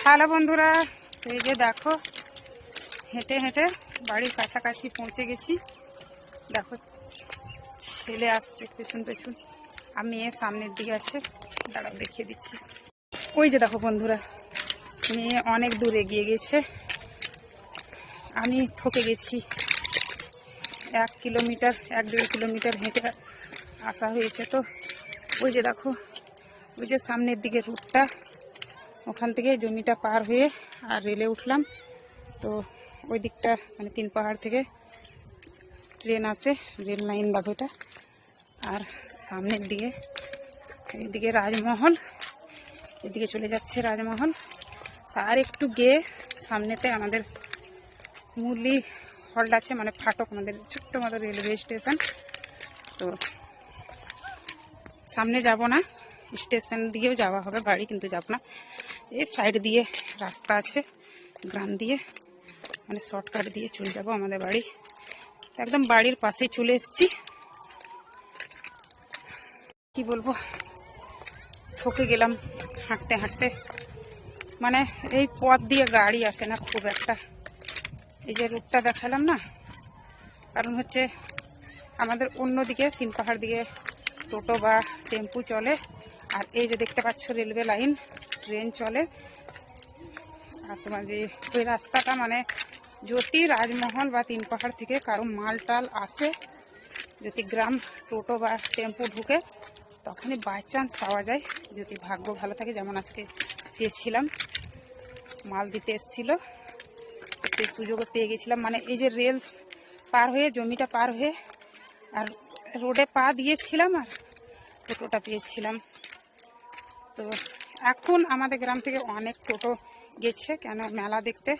Hello বন্ধুরা, এই যে দেখো হেঁটে হেঁটে বাড়ির কাছাকাছি পৌঁছে গেছি। দেখো ছেলে আসছে পেছন পেছন, আর মেয়ে সামনের দিকে আছে, দাঁড়াও দেখিয়ে দিচ্ছি। ওই যে দেখো বন্ধুরা, মেয়ে অনেক দূর এগিয়ে গেছে, আমি থকে গেছি। 1-1.5 কিলোমিটার হেঁটে আসা হয়েছে। তো ওই যে দেখো, ওই যে সামনের দিকে রুটটা, ওখান থেকে জমিটা পার হয়ে আর রেলে উঠলাম। তো ওই দিকটা মানে 3 পাহাড় থেকে ট্রেন আসে, রেল লাইন দেখো এটা। আর সামনের দিকে এইদিকে রাজমহল, এদিকে চলে যাচ্ছে রাজমহল। আর একটু গিয়ে সামনেতে আমাদের মুরলি হল্ট আছে, মানে ফাটক, আমাদের ছোট্ট মতো রেলওয়ে স্টেশন। তো সামনে যাব না, স্টেশন দিয়েও যাওয়া হবে, বাড়ি কিন্তু যাব না। এই সাইড দিয়ে রাস্তা আছে, গ্রাম দিয়ে, মানে শর্টকাট দিয়ে চলে যাব আমাদের বাড়ি। একদম বাড়ির পাশেই চলে এসেছি। কি বলবো, থকে গেলাম হাঁটতে হাঁটতে। মানে এই পথ দিয়ে গাড়ি আসে না খুব একটা, এই যে রুটটা দেখালাম না, কারণ হচ্ছে আমাদের অন্যদিকে 3 পাহাড় দিকে টোটো বা টেম্পু চলে, আর এই যে দেখতে পাচ্ছ রেলওয়ে লাইন, ট্রেন চলে। আর তোমার যে ওই রাস্তাটা, মানে যদি রাজমহল বা 3 পাহাড় থেকে কারো মাল টাল আসে, যদি গ্রাম টোটো বা টেম্পু ঢুকে, তখনই বাই চান্স পাওয়া যায়, যদি ভাগ্য ভালো থাকে। যেমন আজকে পেয়েছিলাম, মাল দিতে এসেছিলো, সেই সুযোগে পেয়ে গেছিলাম। মানে এই যে রেল পার হয়ে, জমিটা পার হয়ে, আর রোডে পা দিয়েছিলাম আর টোটোটা পেয়েছিলাম। তো এখন আমাদের গ্রাম থেকে অনেক টোটো গেছে, কেন মেলা দেখতে,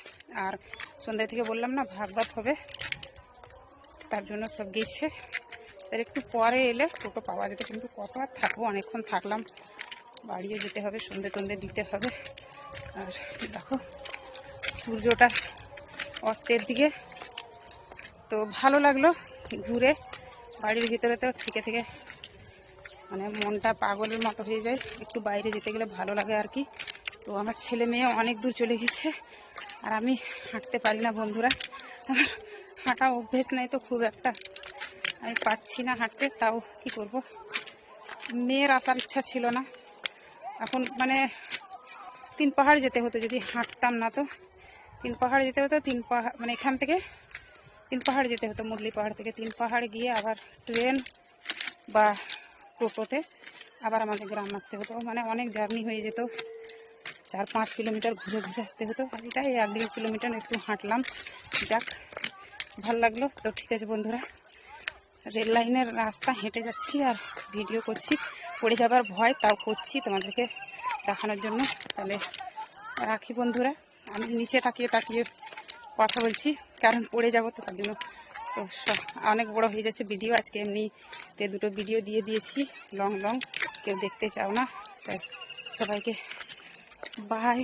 আর সন্ধ্যা থেকে বললাম না ভাগবত হবে, তার জন্য সব গেছে। তার একটু পরে এলে টোটো পাওয়া যেত, কিন্তু কত আর থাকবো, অনেকক্ষণ থাকলাম, বাড়িও যেতে হবে, সন্ধ্যে দিতে হবে। আর দেখো সূর্যটা অস্তের দিকে। তো ভালো লাগলো ঘুরে, বাড়ির ভিতরেতেও থেকে থেকে মানে মনটা পাগলের মতো হয়ে যায়, একটু বাইরে যেতে গেলে ভালো লাগে আর কি। তো আমার ছেলে মেয়ে অনেক দূর চলে গেছে, আর আমি হাঁটতে পারি না বন্ধুরা, আমার হাঁটা অভ্যেস নাই তো খুব একটা, আমি পারছি না হাঁটতে। তাও কি করব, মেয়ের আসার ইচ্ছা ছিল না। এখন মানে 3 পাহাড় যেতে হতো, যদি হাঁটতাম না তো 3 পাহাড় যেতে হতো। 3 পাহাড় মানে এখান থেকে 3 পাহাড় যেতে হতো, মুরলি পাহাড় থেকে 3 পাহাড় গিয়ে আবার ট্রেন বা টোটোতে আবার আমাদের গ্রাম আসতে হতো। মানে অনেক জার্নি হয়ে যেত, 4-5 কিলোমিটার ঘুরে ঘুরে আসতে হতো। আর এটাই 1-1.5 কিলোমিটার একটু হাঁটলাম, যাক ভালো লাগলো। তো ঠিক আছে বন্ধুরা, রেল লাইনের রাস্তা হেঁটে যাচ্ছি আর ভিডিও করছি, পড়ে যাবার ভয়, তাও করছি তোমাদেরকে দেখানোর জন্য। তাহলে রাখি বন্ধুরা, আমি নিচে তাকিয়ে তাকিয়ে কথা বলছি, কারণ পড়ে যাবো তো, তার জন্য। তো অনেক বড় হয়ে যাচ্ছে ভিডিও, আজকে এমনিতে 2টো ভিডিও দিয়ে দিয়েছি, লং কেউ দেখতে চাও না। তাই সবাইকে বাই।